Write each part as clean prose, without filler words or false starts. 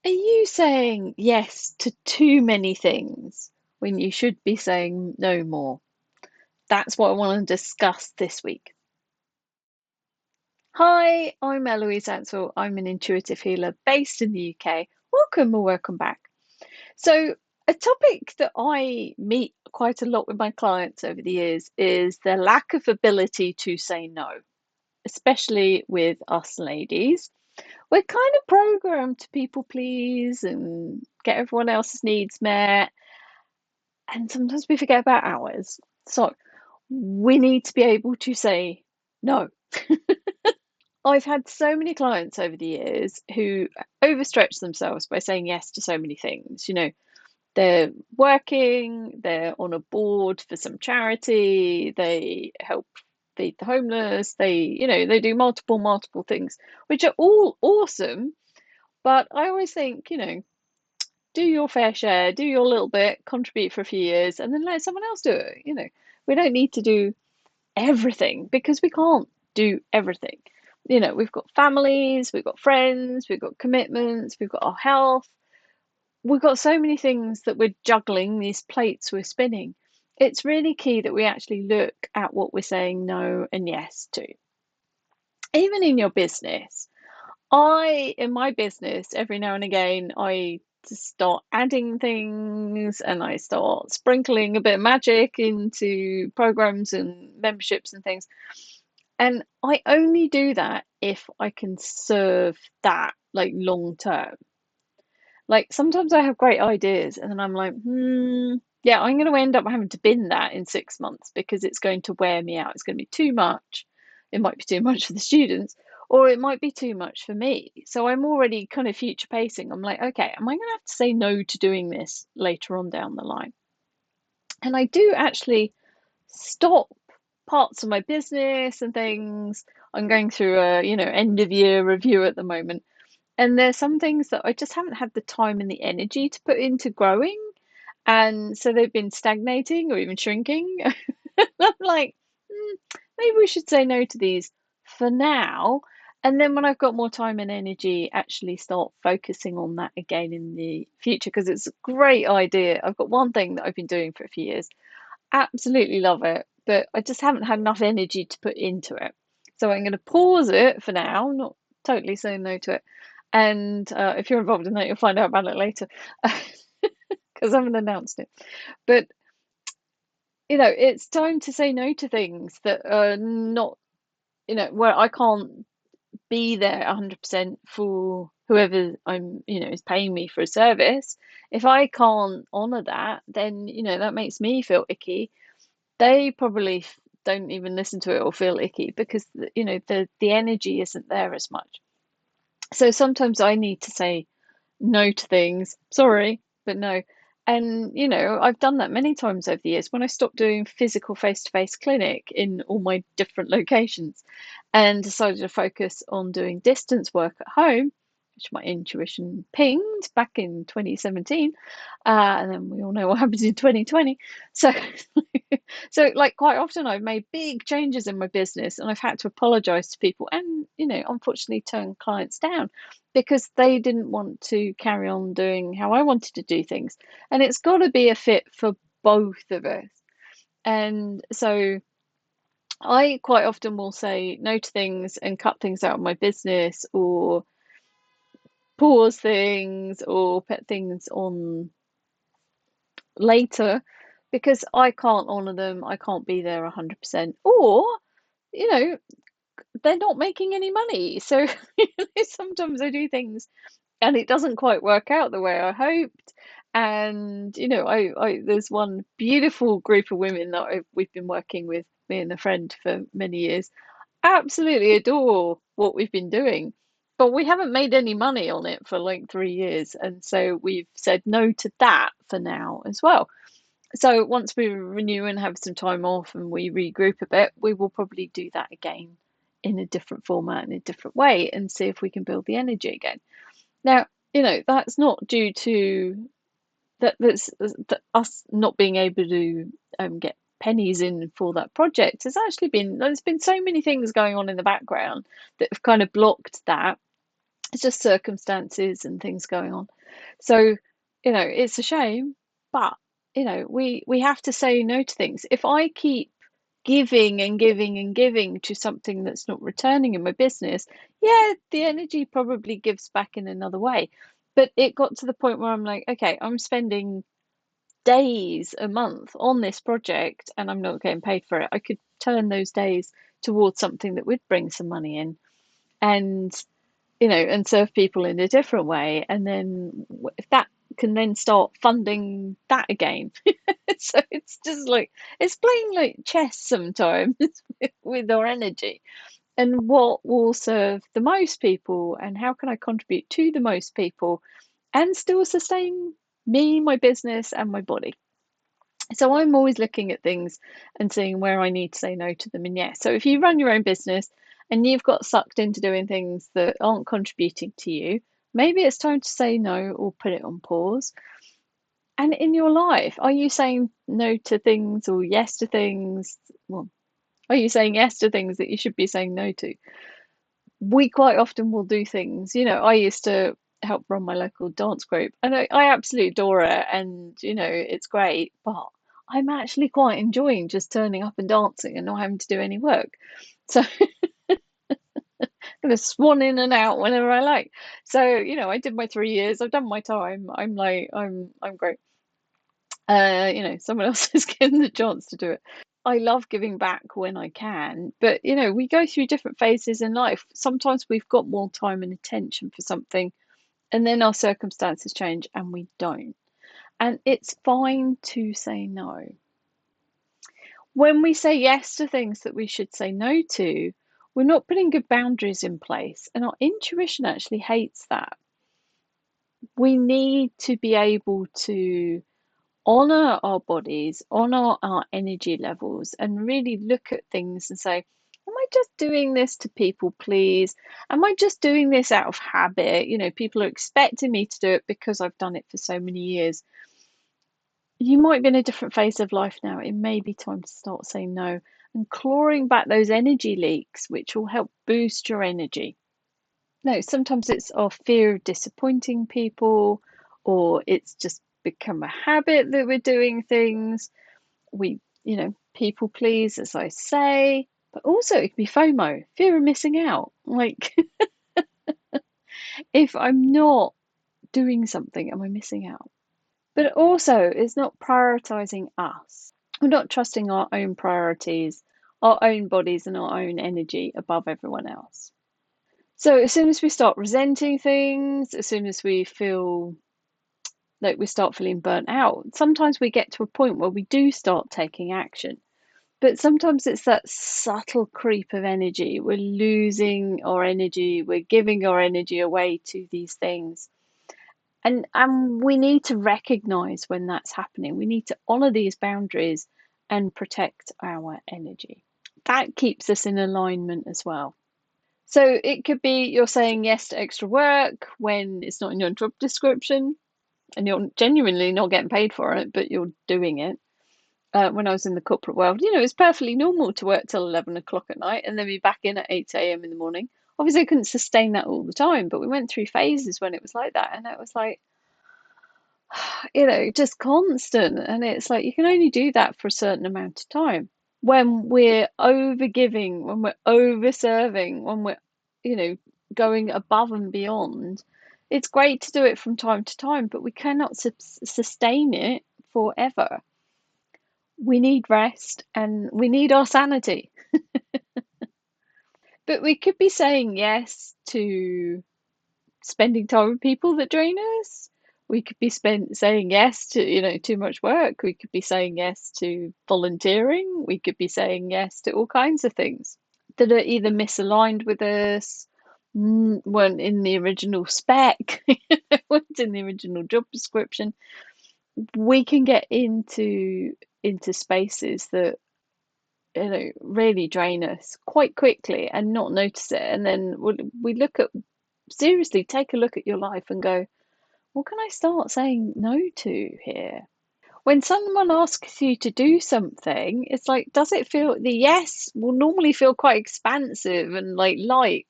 Are you saying yes to too many things when you should be saying no more? That's what I want to discuss this week. Hi, I'm Eloise Ansell. I'm an intuitive healer based in the UK. Welcome or welcome back. So, a topic that I meet quite a lot with my clients over the years is the lack of ability to say no, especially with us ladies. We're kind of programmed to people please and get everyone else's needs met, and sometimes we forget about ours. So we need to be able to say no. I've had so many clients over the years who overstretch themselves by saying yes to so many things. They're working, they're on a board for some charity, they help feed the homeless, they do multiple things, which are all awesome. But I always think, do your fair share, do your little bit, contribute for a few years, and then let someone else do it. We don't need to do everything because we can't do everything. We've got families, we've got friends, we've got commitments, we've got our health. We've got so many things that we're juggling, these plates we're spinning. It's really key that we actually look at what we're saying no and yes to. Even in your business, in my business, every now and again, I just start adding things and I start sprinkling a bit of magic into programs and memberships and things. And I only do that if I can serve that like long term. Like sometimes I have great ideas and then I'm like, yeah, I'm going to end up having to bin that in 6 months because it's going to wear me out. It's going to be too much. It might be too much for the students, or it might be too much for me. So I'm already kind of future pacing. I'm like, okay, am I going to have to say no to doing this later on down the line? And I do actually stop parts of my business and things. I'm going through a, end of year review at the moment. And there's some things that I just haven't had the time and the energy to put into growing. And so they've been stagnating or even shrinking. I'm like, maybe we should say no to these for now. And then when I've got more time and energy, actually start focusing on that again in the future because it's a great idea. I've got one thing that I've been doing for a few years, absolutely love it, but I just haven't had enough energy to put into it. So I'm going to pause it for now, not totally saying no to it. And if you're involved in that, you'll find out about it later because I haven't announced it. But it's time to say no to things that are not, where I can't be there 100% for whoever is paying me for a service. If I can't honor that, then, that makes me feel icky. They probably don't even listen to it or feel icky because, the energy isn't there as much. So sometimes I need to say no to things. Sorry, but no. And, I've done that many times over the years when I stopped doing physical face-to-face clinic in all my different locations and decided to focus on doing distance work at home, which my intuition pinged back in 2017. And then we all know what happens in 2020. So, so like quite often I've made big changes in my business and I've had to apologize to people and, unfortunately turn clients down because they didn't want to carry on doing how I wanted to do things. And it's got to be a fit for both of us. And so I quite often will say no to things and cut things out of my business or pause things or put things on later because I can't honor them. I can't be there 100%. Or, you know, they're not making any money. So sometimes I do things and it doesn't quite work out the way I hoped. And I there's one beautiful group of women that we've been working with, me and a friend, for many years. Absolutely adore what we've been doing, but we haven't made any money on it for like 3 years, and so we've said no to that for now as well. So once we renew and have some time off and we regroup a bit, we will probably do that again in a different format and a different way and see if we can build the energy again. Now, that's not due to that us not being able to get pennies in for that project. There's been so many things going on in the background that have kind of blocked that. It's just circumstances and things going on. So, it's a shame, but, we have to say no to things. If I keep giving and giving and giving to something that's not returning in my business, yeah, the energy probably gives back in another way. But it got to the point where I'm like, okay, I'm spending days a month on this project and I'm not getting paid for it. I could turn those days towards something that would bring some money in and and serve people in a different way. And then if that can then start funding that again. So it's just like, it's playing like chess sometimes with our energy. And what will serve the most people, and how can I contribute to the most people and still sustain me, my business, and my body? So I'm always looking at things and seeing where I need to say no to them. And yes, so if you run your own business and you've got sucked into doing things that aren't contributing to you, maybe it's time to say no or put it on pause. And in your life, are you saying no to things or yes to things? Well, are you saying yes to things that you should be saying no to? We quite often will do things. I used to help run my local dance group, and I absolutely adore it, and it's great. But I'm actually quite enjoying just turning up and dancing and not having to do any work. So I'm gonna swan in and out whenever I like. So I did my 3 years. I've done my time. I'm like I'm great. Someone else is given the chance to do it. I love giving back when I can, but we go through different phases in life. Sometimes we've got more time and attention for something, and then our circumstances change and we don't. And it's fine to say no. When we say yes to things that we should say no to, we're not putting good boundaries in place, and our intuition actually hates that. We need to be able to honor our bodies, honor our energy levels, and really look at things and say, am I just doing this to people please? Am I just doing this out of habit? People are expecting me to do it because I've done it for so many years. You might be in a different phase of life now. It may be time to start saying no and clawing back those energy leaks, which will help boost your energy. No, sometimes it's our fear of disappointing people, or it's just become a habit that we're doing things. People please, as I say, but also it could be FOMO, fear of missing out. Like, if I'm not doing something, am I missing out? But also, it's not prioritizing us. We're not trusting our own priorities, our own bodies, and our own energy above everyone else. So, as soon as we start resenting things, as soon as we feel like we start feeling burnt out, sometimes we get to a point where we do start taking action. But sometimes it's that subtle creep of energy. We're losing our energy, we're giving our energy away to these things. And we need to recognize when that's happening. We need to honor these boundaries and protect our energy. That keeps us in alignment as well. So it could be you're saying yes to extra work when it's not in your job description and you're genuinely not getting paid for it, but you're doing it. When I was in the corporate world, it's perfectly normal to work till 11 o'clock at night and then be back in at 8 a.m. in the morning. Obviously, I couldn't sustain that all the time, but we went through phases when it was like that. And it was like, just constant. And it's like, you can only do that for a certain amount of time. When we're over giving, when we're over serving, when we're, going above and beyond, it's great to do it from time to time, but we cannot sustain it forever. We need rest and we need our sanity. But we could be saying yes to spending time with people that drain us. We could be saying yes to, too much work. We could be saying yes to volunteering. We could be saying yes to all kinds of things that are either misaligned with us, weren't in the original spec, weren't in the original job description. We can get into spaces that really drain us quite quickly and not notice it. And then we look at, seriously, take a look at your life and go, what can I start saying no to here? When someone asks you to do something, it's like, does it feel, the yes will normally feel quite expansive and like light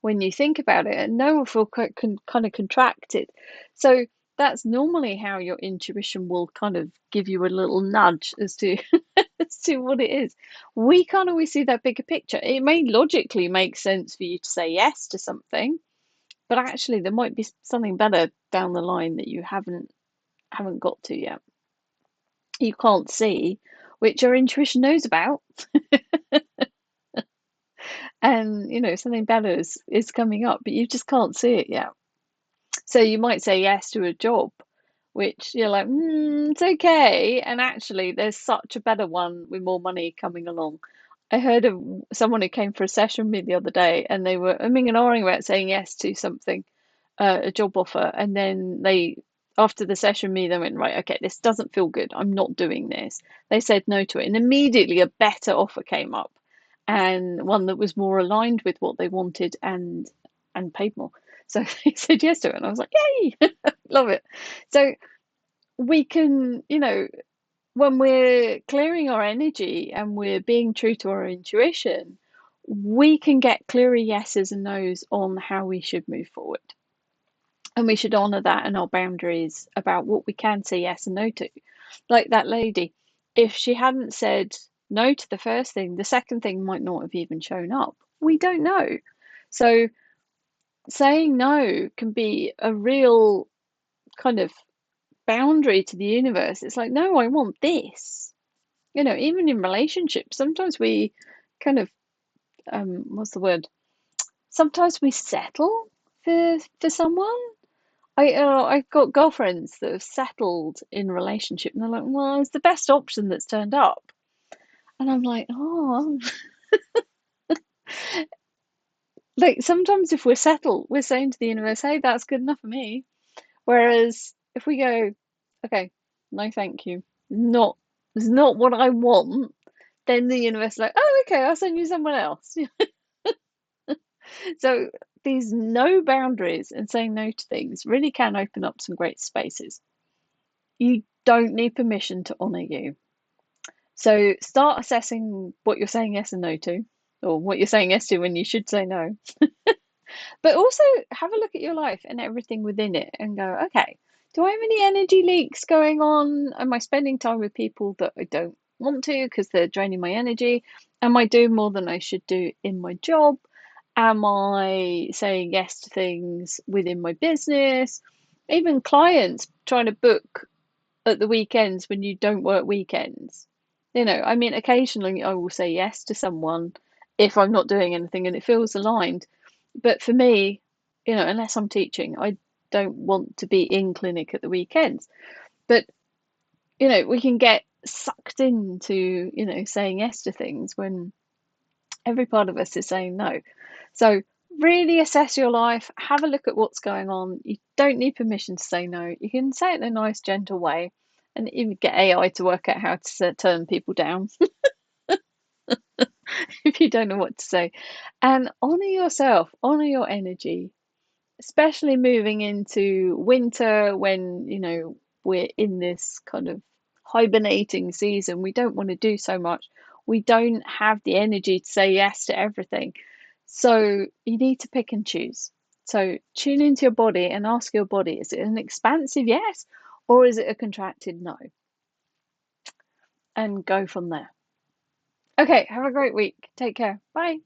when you think about it, and no will feel kind of contracted. So that's normally how your intuition will kind of give you a little nudge as to as to what it is. We can't always see that bigger picture. It may logically make sense for you to say yes to something, but actually there might be something better down the line that you haven't got to yet. You can't see, which your intuition knows about, and something better is coming up, but you just can't see it yet. So you might say yes to a job, which you're like, it's okay. And actually, there's such a better one with more money coming along. I heard of someone who came for a session with me the other day, and they were umming and ahhing about saying yes to something, a job offer. And then after the session, they went, right, okay, this doesn't feel good. I'm not doing this. They said no to it. And immediately a better offer came up, and one that was more aligned with what they wanted and paid more. So they said yes to it, and I was like, yay, love it. So we can, when we're clearing our energy and we're being true to our intuition, we can get clearer yeses and nos on how we should move forward. And we should honour that and our boundaries about what we can say yes and no to. Like that lady, if she hadn't said no to the first thing, the second thing might not have even shown up. We don't know. So saying no can be a real kind of boundary to the universe. It's like, no, I want this. Even in relationships, sometimes we kind of what's the word? Sometimes we settle for someone. I've got girlfriends that have settled in a relationship, and they're like, well, it's the best option that's turned up, and I'm like, oh, like sometimes if we're settled, we're saying to the universe, hey, that's good enough for me. Whereas if we go, okay, no, thank you, it's not what I want, then the universe is like, oh, okay, I'll send you someone else. So these no boundaries and saying no to things really can open up some great spaces. You don't need permission to honor you. So start assessing what you're saying yes and no to, or what you're saying yes to when you should say no. But also have a look at your life and everything within it and go, okay, do I have any energy leaks going on? Am I spending time with people that I don't want to because they're draining my energy? Am I doing more than I should do in my job? Am I saying yes to things within my business? Even clients trying to book at the weekends when you don't work weekends. I mean, occasionally I will say yes to someone if I'm not doing anything and it feels aligned. But for me, unless I'm teaching, I don't want to be in clinic at the weekends. But, we can get sucked into, saying yes to things when every part of us is saying no. So really assess your life, have a look at what's going on. You don't need permission to say no. You can say it in a nice, gentle way, and even get AI to work out how to turn people down if you don't know what to say. And honor yourself, honor your energy, especially moving into winter when, we're in this kind of hibernating season. We don't want to do so much. We don't have the energy to say yes to everything. So you need to pick and choose. So tune into your body and ask your body, is it an expansive yes or is it a contracted no? And go from there. Okay, have a great week. Take care. Bye.